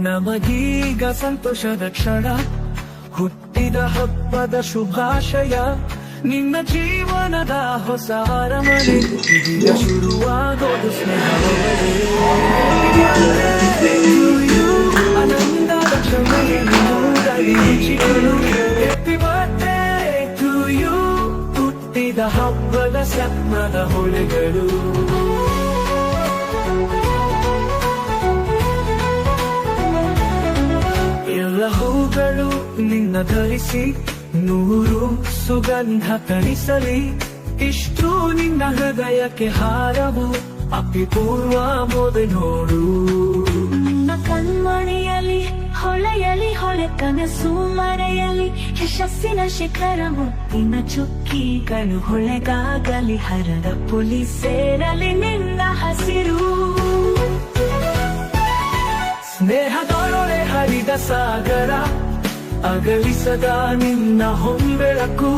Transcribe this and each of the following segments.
ನಮಗೀಗ ಸಂತೋಷದ ಕ್ಷಣ, ಹುಟ್ಟಿದ ಹಬ್ಬದ ಶುಭಾಶಯ. ನಿನ್ನ ಜೀವನದ ಹೊಸ ಅರಮನೆ, ಇದೀಗ ಶುರುವಾಗೋದು ಸ್ನೇಹವೇ. ಆನಂದದ ಕ್ಷಮೆಯನ್ನು ಮೂಡಲಿ ರುಚಿಗಳು. Happy birthday to you, ಹುಟ್ಟಿದ ಹಬ್ಬದ ಸ್ವಪ್ನದ ಹೊಳೆಗಳು. ಎಲ್ಲ ಹೂಗಳು ನಿನ್ನ ಧರಿಸಿ, ನೂರು ಸುಗಂಧ ತರಿಸಲಿ. ಇಷ್ಟು ನಿನ್ನ ಹೃದಯಕ್ಕೆ ಹಾರವು, ಅಪಿಪೂರ್ವ ಮೋದ ನೋಡು. ನಿನ್ನ ಕಣ್ಮಣಿಯಲಿ ಹೊಳೆಯಲಿ ಹೊಳೆ ಕನಸು ಮರೆಯಲಿ. ಯಶಸ್ಸಿನ ಶಿಖರ ಮುತ್ತಿನ ಚುಕ್ಕಿಗಳು ಹೊಳೆಗಾಗಲಿ. ಹರದ ಪುಲಿ ಸೇರಲಿ ನಿನ್ನ ಹಸಿರು. ಸ್ನೇಹದೊಳೊಳೆ ಹರಿದ ಸಾಗರ, ಅಗಲಿಸದ ನಿನ್ನ ಹೊಂಬೆಳಕು.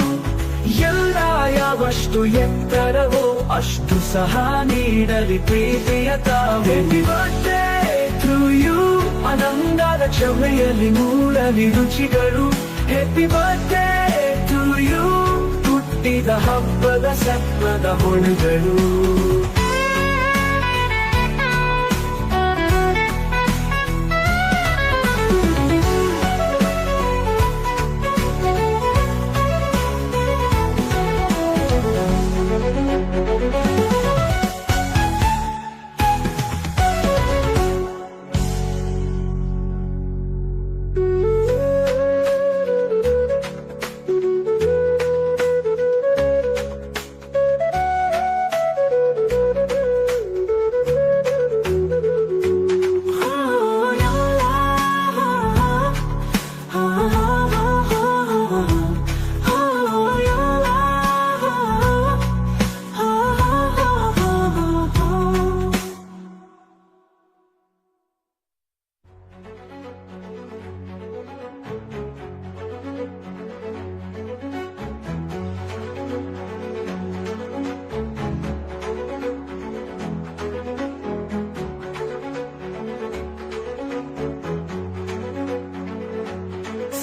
ಎಲ್ಲ ಯಾವಷ್ಟು ಎತ್ತರವೋ ಅಷ್ಟು ಸಹ ನೀಡಲಿ ಪ್ರೀತಿಯ ತಾವು. Happy birthday to you, ಆನಂದದ ಕ್ಷಮೆಯಲ್ಲಿ ಮೂಡಲಿ ರುಚಿಗಳು. Happy birthday to you, ಹುಟ್ಟಿದ ಹಬ್ಬದ ಸ್ವಪ್ನದ ಹೊಳೆಗಳು.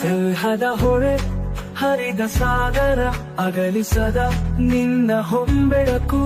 ಸ್ನೇಹದ ಹೊಳೆ ಹರಿದ ಸಾಗರ, ಅಗಲಿಸದ ನಿನ್ನ ಹೊಂಬೆಳಕು.